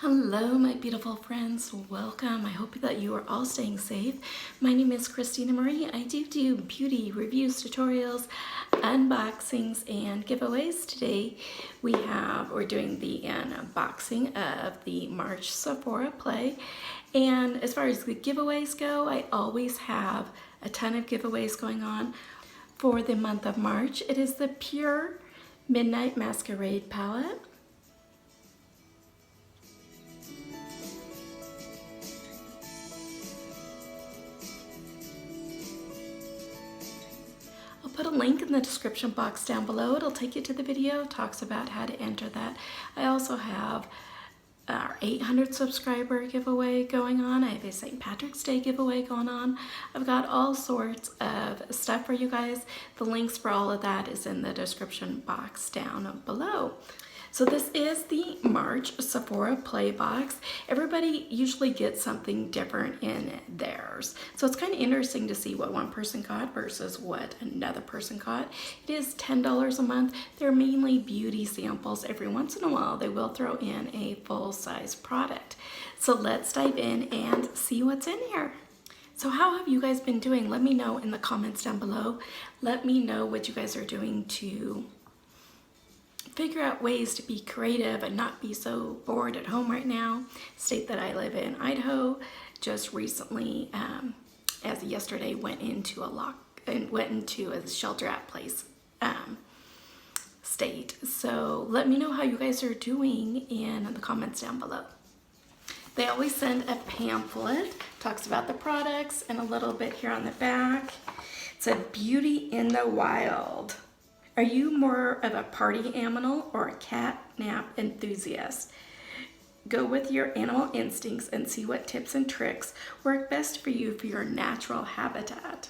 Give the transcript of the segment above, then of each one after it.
Hello, my beautiful friends. Welcome. I hope that you are all staying safe. My name is Christina Marie. I do beauty reviews, tutorials, unboxings, and giveaways. Today we're doing the unboxing of the March Sephora play. And as far as the giveaways go, I always have a ton of giveaways going on for the month of March. It is the Pure Midnight Masquerade palette. Put a link in the description box down below. It'll take you to the video. It talks about how to enter that. I also have our 800 subscriber giveaway going on. I have a St. Patrick's Day giveaway going on. I've got all sorts of stuff for you guys. The links for all of that is in the description box down below. So this is the March Sephora Play Box. Everybody usually gets something different in theirs. So it's kind of interesting to see what one person got versus what another person got. It is $10 a month. They're mainly beauty samples. Every once in a while, they will throw in a full-size product. So let's dive in and see what's in here. So how have you guys been doing? Let me know in the comments down below. Let me know what you guys are doing to figure out ways to be creative and not be so bored at home right now. State that I live in Idaho. Just recently, as of yesterday, went into a shelter-at-place state. So let me know how you guys are doing in the comments down below. They always send a pamphlet, talks about the products, and a little bit here on the back. It's a Beauty in the Wild. Are you more of a party animal or a cat nap enthusiast? Go with your animal instincts and see what tips and tricks work best for you for your natural habitat.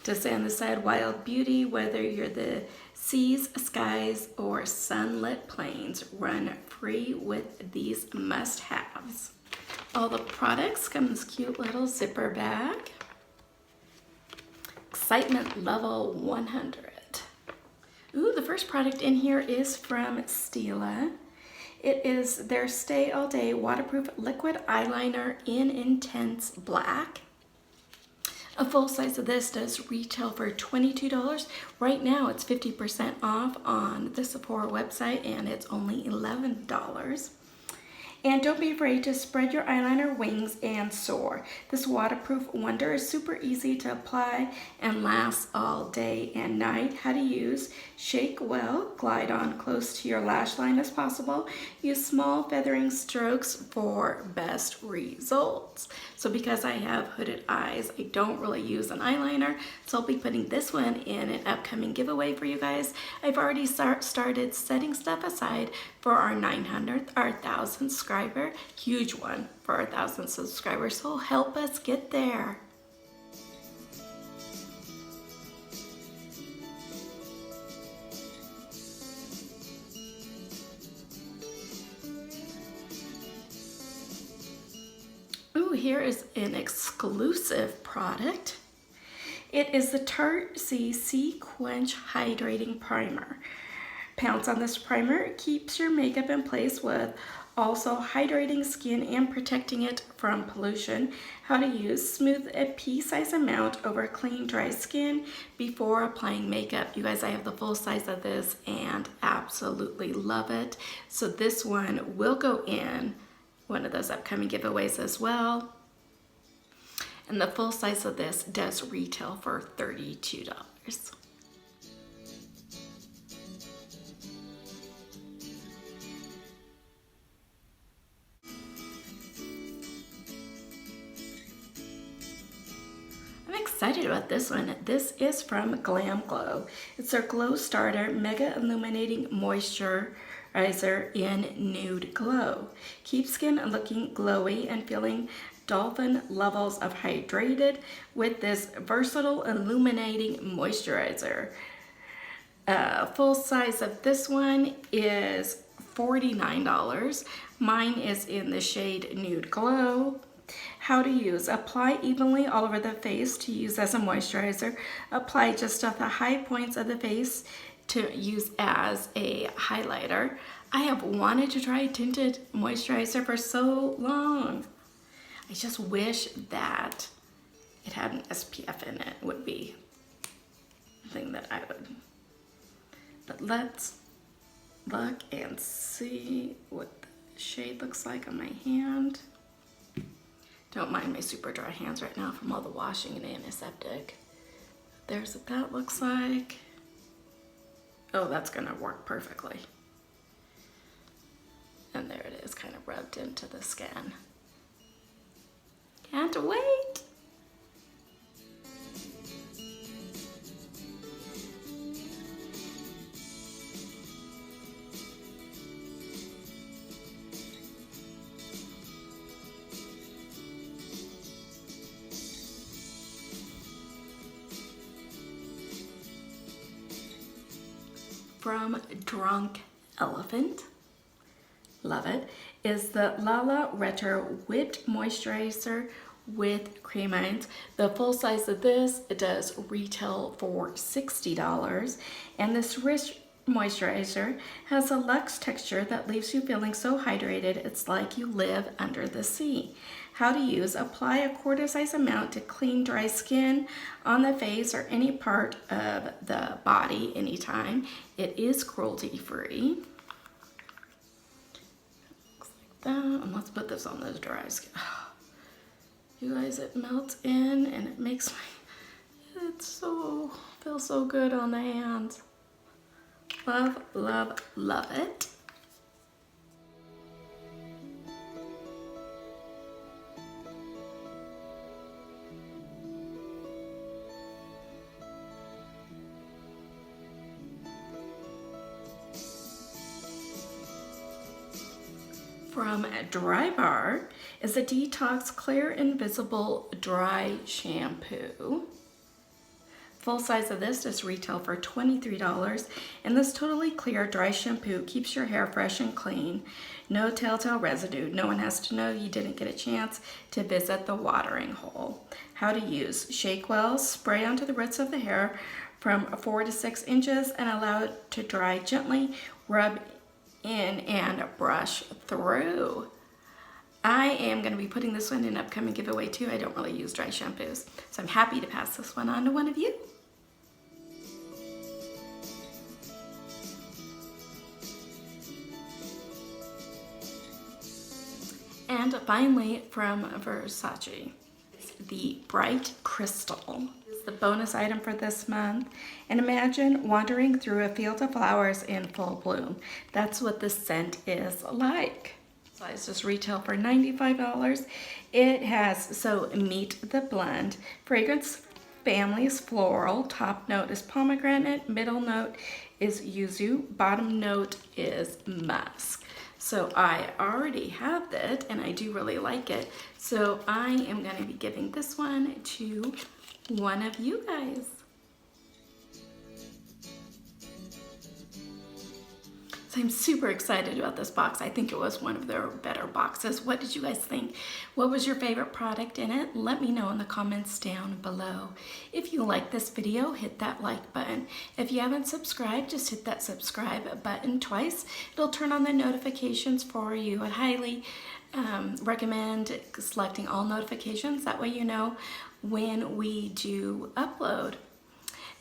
To say on the side, wild beauty, whether you're the seas, skies, or sunlit plains, run free with these must-haves. All the products come in this cute little zipper bag. Excitement level 100. Ooh, the first product in here is from Stila. It is their Stay All Day Waterproof Liquid Eyeliner in Intense Black. A full size of this does retail for $22. Right now it's 50% off on the Sephora website and it's only $11. And don't be afraid to spread your eyeliner wings and soar. This waterproof wonder is super easy to apply and lasts all day and night. How to use: shake well, glide on close to your lash line as possible. Use small feathering strokes for best results. So because I have hooded eyes, I don't really use an eyeliner, so I'll be putting this one in an upcoming giveaway for you guys. I've already started setting stuff aside for our 900th, our 1,000th subscriber, huge one for our 1,000 subscribers, so help us get there. Ooh, here is an exclusive product. It is the Tarte Quench Hydrating Primer. Pounce on this primer. It keeps your makeup in place with also hydrating skin and protecting it from pollution. How to use: smooth a pea-sized amount over clean, dry skin before applying makeup. You guys, I have the full size of this and absolutely love it. So this one will go in one of those upcoming giveaways as well. And the full size of this does retail for $32. Excited about this one. This is from Glamglow. It's their Glow Starter Mega Illuminating Moisturizer in Nude Glow. Keep skin looking glowy and feeling dolphin levels of hydrated with this versatile illuminating moisturizer. Full size of this one is $49. Mine is in the shade Nude Glow. How to use: apply evenly all over the face to use as a moisturizer. Apply just at the high points of the face to use as a highlighter. I have wanted to try tinted moisturizer for so long. I just wish that it had an SPF in it, would be the thing that I would. But let's look and see what the shade looks like on my hand. Don't mind my super dry hands right now from all the washing and antiseptic. There's what that looks like. Oh, that's gonna work perfectly. And there it is, kind of rubbed into the skin. Can't wait. From Drunk Elephant, love it, is the Lala Retro Whipped Moisturizer with Ceramides. The full size of this, it does retail for $60, and this wrist moisturizer has a luxe texture that leaves you feeling so hydrated it's like you live under the sea. How to use: apply a quarter size amount to clean dry skin on the face or any part of the body anytime. It is cruelty free. Looks like that. And let's put this on this dry skin. You guys, it melts in and it makes my, feels so good on the hands. Love, love, love it. From DryBar is a Detox Clear Invisible Dry Shampoo. Full size of this does retail for $23, and this totally clear dry shampoo keeps your hair fresh and clean. No telltale residue. No one has to know you didn't get a chance to visit the watering hole. How to use: shake well, spray onto the roots of the hair from 4 to 6 inches and allow it to dry gently. Rub in and brush through. I am going to be putting this one in an upcoming giveaway too. I don't really use dry shampoos, so I'm happy to pass this one on to one of you. And finally, from Versace, the Bright Crystal is the bonus item for this month. And imagine wandering through a field of flowers in full bloom. That's what this scent is like. Size just retail for $95. It has, so meet the blend. Fragrance family is floral. Top note is pomegranate. Middle note is yuzu. Bottom note is musk. So I already have that and I do really like it. So I am going to be giving this one to one of you guys. So I'm super excited about this box. I think it was one of their better boxes. What did you guys think? What was your favorite product in it? Let me know in the comments down below. If you like this video, hit that like button. If you haven't subscribed, just hit that subscribe button twice. It'll turn on the notifications for you. I highly recommend selecting all notifications. That way you know when we do upload.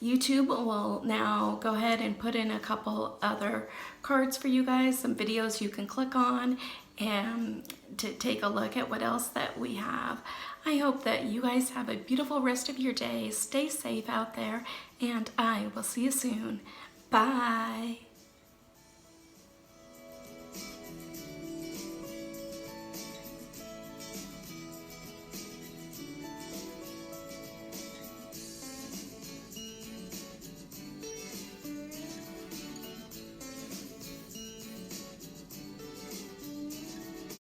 YouTube will now go ahead and put in a couple other cards for you guys, some videos you can click on and to take a look at what else that we have. I hope that you guys have a beautiful rest of your day. Stay safe out there, and I will see you soon. Bye.